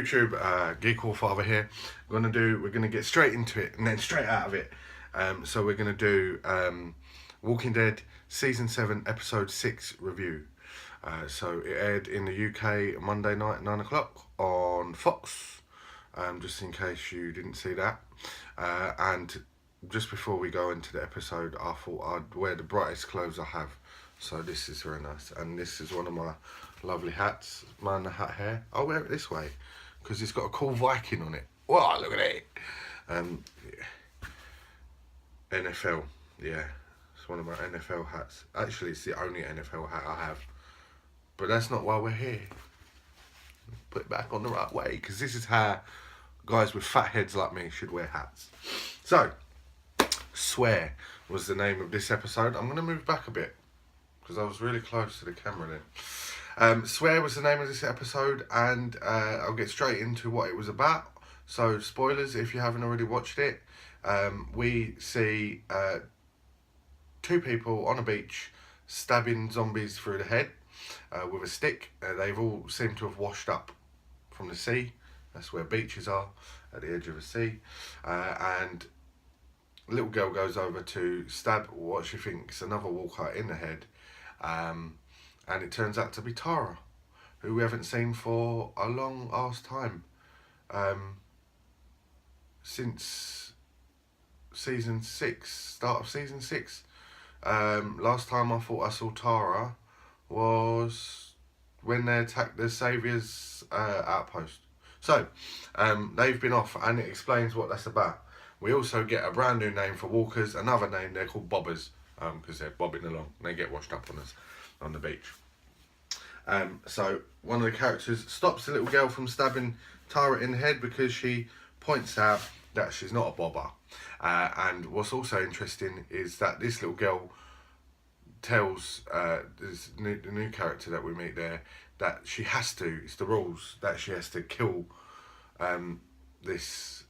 YouTube? Geek War Father here. We're gonna get straight into it and then straight out of it. So we're gonna do Walking Dead Season 7 Episode 6 review. So it aired in the UK Monday night at 9 o'clock on Fox. Just in case you didn't see that. And just before we go into the episode, I thought I'd wear the brightest clothes I have. So this is very nice, and this is one of my lovely hats. Mine the hat hair. I'll wear it this way because it's got a cool Viking on it. Wow, look at it. NFL, yeah, it's one of my NFL hats. Actually, it's the only NFL hat I have. But that's not why we're here. Put it back on the right way, because this is how guys with fat heads like me should wear hats. So, Swear was the name of this episode. I'm going to move back a bit because I was really close to the camera then. Swear was the name of this episode, and I'll get straight into what it was about. So, spoilers if you haven't already watched it. We see two people on a beach stabbing zombies through the head with a stick. They've all seemed to have washed up from the sea. That's where beaches are, at the edge of a sea. And a little girl goes over to stab what she thinks another walker in the head. And it turns out to be Tara, who we haven't seen for a long ass time. Since season 6, start of season 6. Last time I thought I saw Tara was when they attacked the Saviours outpost. So, they've been off, and it explains what that's about. We also get a brand new name for walkers, another name, they're called bobbers, because they're bobbing along, and they get washed up on us on the beach. So, one of the characters stops the little girl from stabbing Tara in the head because she points out that she's not a bobber. And what's also interesting is that this little girl tells the new character that we meet there that she has to, it's the rules, that she has to kill this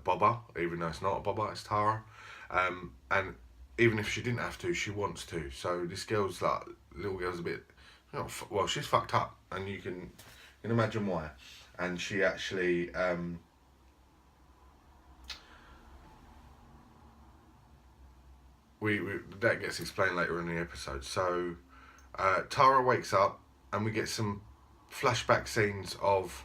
bobber, even though it's not a bobber, it's Tara. And even if she didn't have to, she wants to. So this girl's like, little girl's a bit, well, she's fucked up, and you can imagine why. And she actually that gets explained later in the episode. So Tara wakes up, and we get some flashback scenes of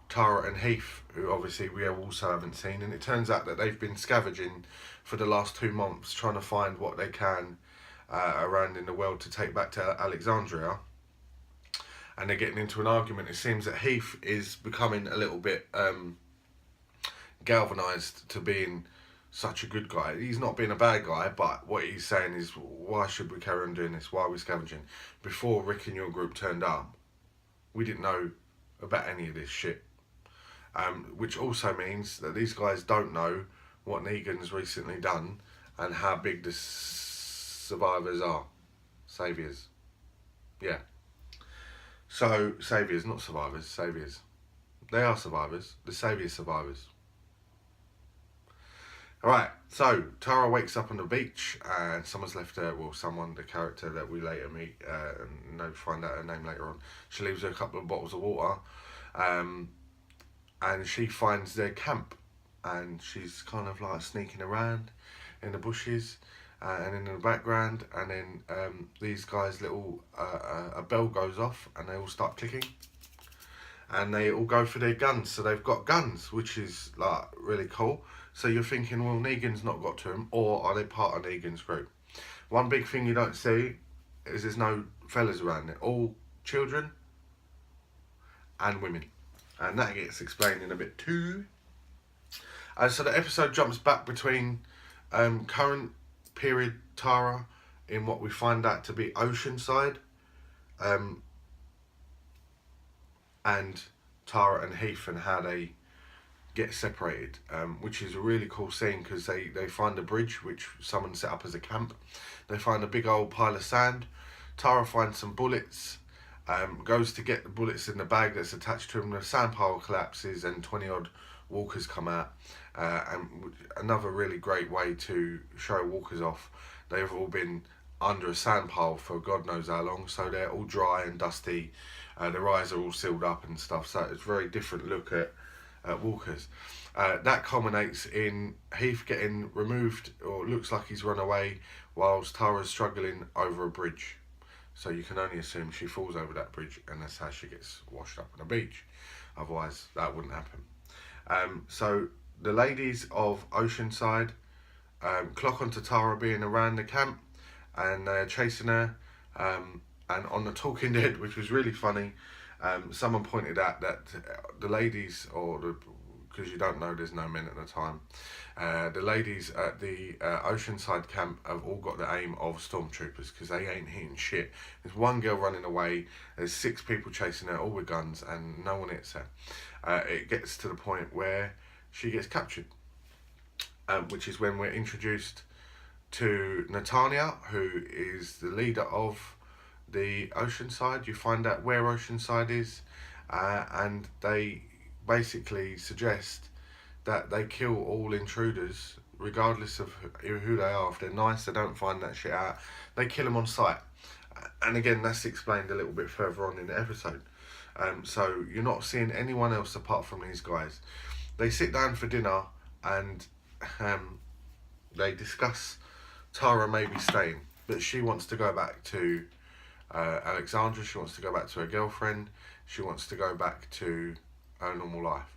Tara and Heath, who obviously we also haven't seen, and it turns out that they've been scavenging for the last 2 months, trying to find what they can around in the world to take back to Alexandria. And they're getting into an argument. It seems that Heath is becoming a little bit galvanised to being such a good guy. He's not being a bad guy, but what he's saying is, why should we carry on doing this? Why are we scavenging? Before Rick and your group turned up, we didn't know about any of this shit. Which also means that these guys don't know what Neagan's recently done and how big the survivors are. Saviours. Yeah. So, Saviours, not survivors, Saviours. They are survivors. The Saviours survivors. Alright, so Tara wakes up on the beach and someone's left her, well, someone, the character that we later meet, and find out her name later on. She leaves her a couple of bottles of water, and she finds their camp, and she's kind of like sneaking around in the bushes and in the background, and then these guys, a bell goes off and they all start clicking. And they all go for their guns, so they've got guns, which is like really cool. So you're thinking, well, Neagan's not got to them, or are they part of Neagan's group? One big thing you don't see is there's no fellas around it. All children and women. And that gets explained in a bit too. So the episode jumps back between current period Tara in what we find out to be Oceanside, and Tara and Heath and how they get separated, which is a really cool scene because they find a bridge which someone set up as a camp. They find a big old pile of sand. Tara finds some bullets, goes to get the bullets in the bag that's attached to him. The sand pile collapses and 20 odd walkers come out, and another really great way to show walkers off. They've all been under a sand pile for God knows how long, so they're all dry and dusty. Their eyes are all sealed up and stuff, so it's a very different look at walkers. That culminates in Heath getting removed, or looks like he's run away, whilst Tara's struggling over a bridge. So you can only assume she falls over that bridge, and that's how she gets washed up on the beach. Otherwise, that wouldn't happen. So the ladies of Oceanside clock onto Tara being around the camp, and they're chasing her. And on the talking dead, which was really funny, someone pointed out that the ladies, because you don't know, there's no men at the time, the ladies at the Oceanside camp have all got the aim of stormtroopers, because they ain't hitting shit. There's one girl running away, there's 6 people chasing her, all with guns, and no one hits her. It gets to the point where she gets captured, which is when we're introduced to Netanya, who is the leader of the Oceanside. You find out where Oceanside is, and they basically suggest that they kill all intruders, regardless of who they are. If they're nice, they don't find that shit out. They kill them on sight. And again, that's explained a little bit further on in the episode. So you're not seeing anyone else apart from these guys. They sit down for dinner, and they discuss Tara maybe staying, but she wants to go back to Alexandra. She wants to go back to her girlfriend. She wants to go back to her normal life.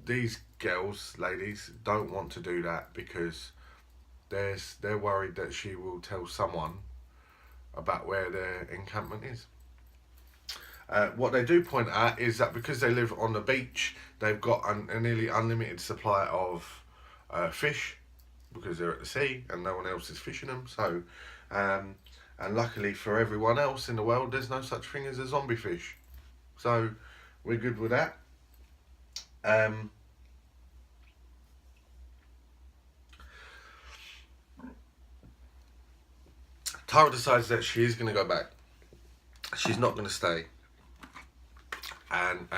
These girls, ladies, don't want to do that because they're worried that she will tell someone about where their encampment is. What they do point out is that because they live on the beach, they've got a nearly unlimited supply of fish, because they're at the sea and no one else is fishing them. So, and luckily for everyone else in the world, there's no such thing as a zombie fish. So we're good with that. Tara decides that she is going to go back. She's not going to stay. And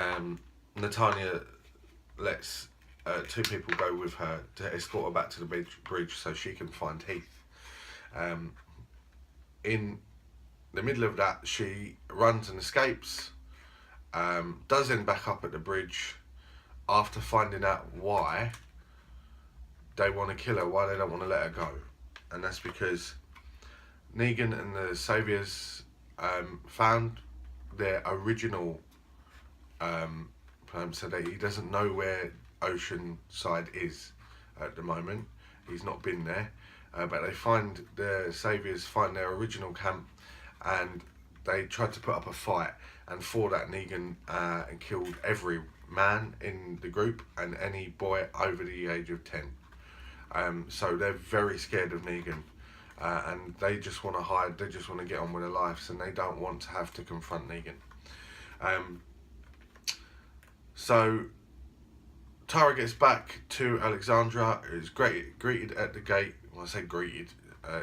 Netanya lets 2 people go with her to escort her back to the bridge so she can find Heath. In the middle of that, she runs and escapes, does end back up at the bridge after finding out why they want to kill her, why they don't want to let her go. And that's because Neagan and the Saviours found their original so that he doesn't know where Oceanside is at the moment. He's not been there, but the Saviours find their original camp, and they tried to put up a fight, and for that Neagan killed every man in the group and any boy over the age of 10. So they're very scared of Neagan, and they just want to hide. They just want to get on with their lives, and they don't want to have to confront Neagan. So Tara gets back to Alexandra, is greeted at the gate. When I say greeted,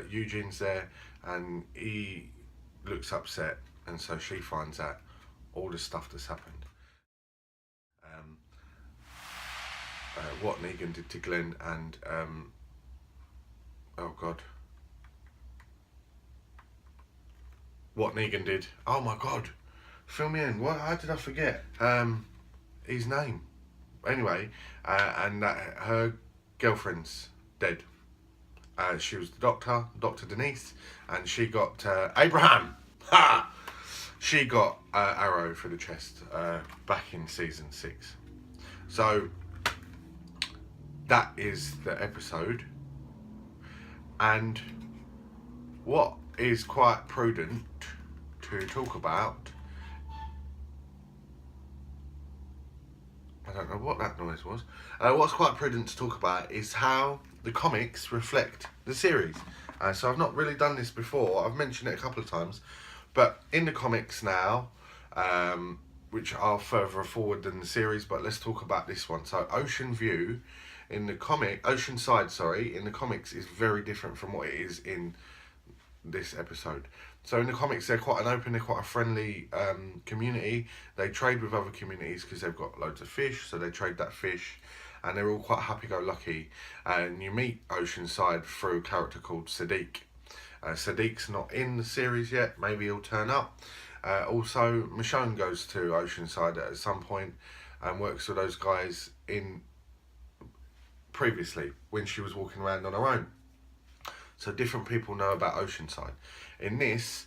Eugene's there, and he looks upset, and so she finds out all the stuff that's happened. What Neagan did to Glenn, and oh God, what Neagan did. Oh my God, fill me in. What? How did I forget his name? Anyway, and that her girlfriend's dead. She was the doctor, Dr. Denise, and she got Abraham. Ha! She got arrow for the chest back in season 6. So that is the episode. And what is quite prudent to talk about, I don't know what that noise was. What's quite prudent to talk about is how the comics reflect the series. So I've not really done this before. I've mentioned it a couple of times. But in the comics now, which are further forward than the series, but let's talk about this one. So Oceanside, in the comics is very different from what it is in this episode. So in the comics, they're quite an open, they're quite a friendly community. They trade with other communities because they've got loads of fish, so they trade that fish, and they're all quite happy-go-lucky. And you meet Oceanside through a character called Sadiq, Sadiq's not in the series yet. Maybe he'll turn up. Also, Michonne goes to Oceanside at some point and works with those guys in previously when she was walking around on her own. So different people know about Oceanside. In this,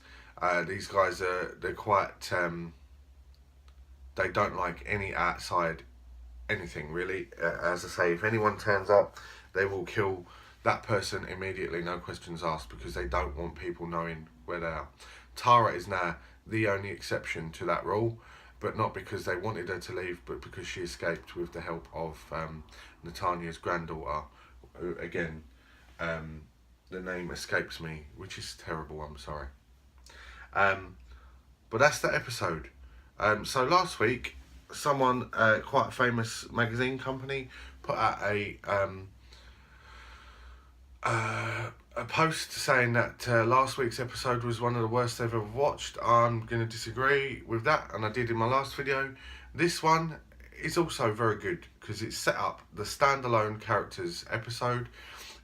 these guys they're quite they don't like any outside anything really. As I say, if anyone turns up, they will kill that person immediately, no questions asked, because they don't want people knowing where they are. Tara is now the only exception to that rule, but not because they wanted her to leave, but because she escaped with the help of Nathania's granddaughter, who, again, the name escapes me, which is terrible, I'm sorry. But that's the episode. So last week, someone, quite a famous magazine company, put out a post saying that last week's episode was one of the worst they've ever watched. I'm going to disagree with that, and I did in my last video. This one is also very good because it set up the standalone characters episode.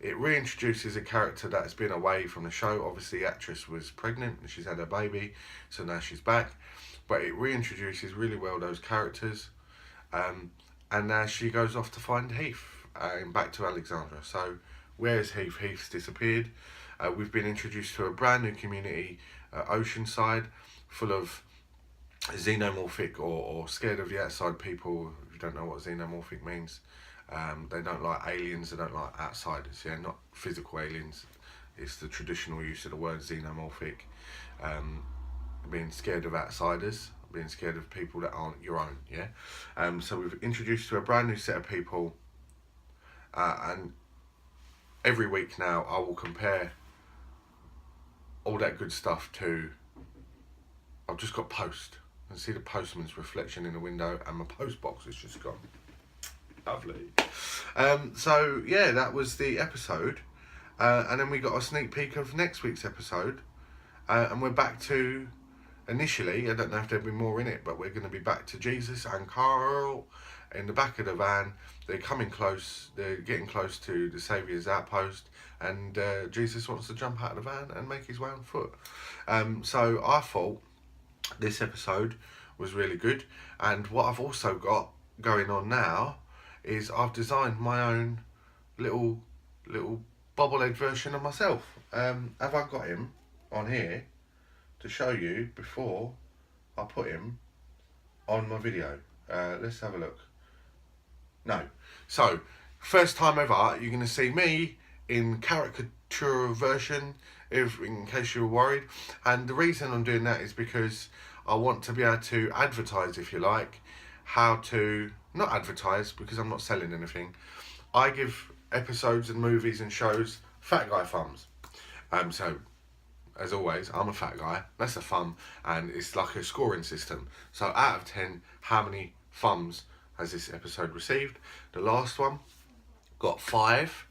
It reintroduces a character that's been away from the show. Obviously, the actress was pregnant and she's had her baby, so now she's back. But it reintroduces really well those characters. And now she goes off to find Heath and back to Alexandra. So where's Heath? Heath's disappeared. We've been introduced to a brand new community, Oceanside, full of xenomorphic or scared of the outside people. If you don't know what xenomorphic means, they don't like aliens, they don't like outsiders, yeah, not physical aliens. It's the traditional use of the word xenomorphic. Being scared of outsiders, being scared of people that aren't your own, yeah. So we've introduced to a brand new set of people, and every week now I will compare all that good stuff to, I've just got post, and see the postman's reflection in the window, and my post box has just gone. Lovely. So yeah, that was the episode, and then we got a sneak peek of next week's episode, and we're back to, initially, I don't know if there'll be more in it, but we're going to be back to Jesus and Carl in the back of the van. They're coming close, they're getting close to the Saviours outpost, and Jesus wants to jump out of the van and make his way on foot. So I thought this episode was really good, and what I've also got going on now is I've designed my own little bobblehead version of myself. Have I got him on here to show you before I put him on my video? Let's have a look. No. So, first time ever, you're going to see me in caricature version, in case you were worried. And the reason I'm doing that is because I want to be able to advertise, if you like, how to, not advertise because I'm not selling anything. I give episodes and movies and shows fat guy thumbs. So, as always, I'm a fat guy, that's a thumb, and it's like a scoring system. So out of 10, how many thumbs has this episode received? The last one got 5,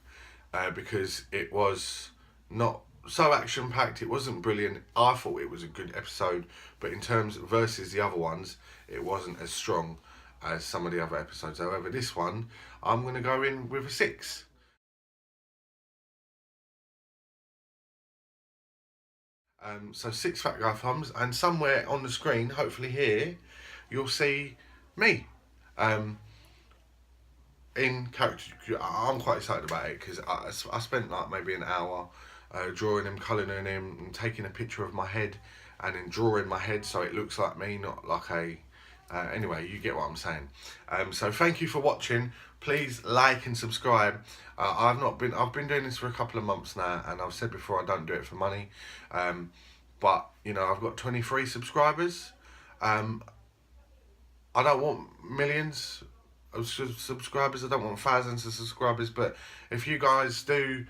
because it was not so action-packed, it wasn't brilliant. I thought it was a good episode, but in terms versus the other ones, it wasn't as strong as some of the other episodes. However, this one, I'm going to go in with a 6. So 6 fat guy thumbs, and somewhere on the screen, hopefully here, you'll see me in character. I'm quite excited about it because I spent like maybe an hour drawing him, colouring him, and taking a picture of my head, and then drawing my head so it looks like me, not like a. Anyway, you get what I'm saying. So thank you for watching. Please like and subscribe. I've been doing this for a couple of months now, and I've said before I don't do it for money. But you know, I've got 23 subscribers. I don't want millions of subscribers. I don't want thousands of subscribers. But if you guys do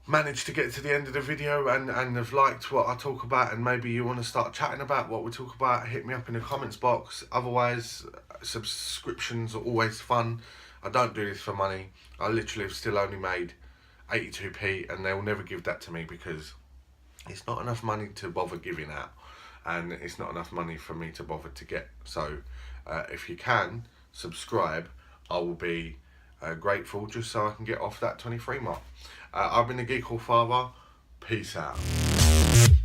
manage to get to the end of the video and have liked what I talk about, and maybe you want to start chatting about what we talk about, hit me up in the comments box. Otherwise, subscriptions are always fun. I don't do this for money. I literally have still only made 82p, and they will never give that to me because it's not enough money to bother giving out, and it's not enough money for me to bother to get. So if you can subscribe, I will be grateful, just so I can get off that 23 mark. I've been a Geek Hall Father. Peace out.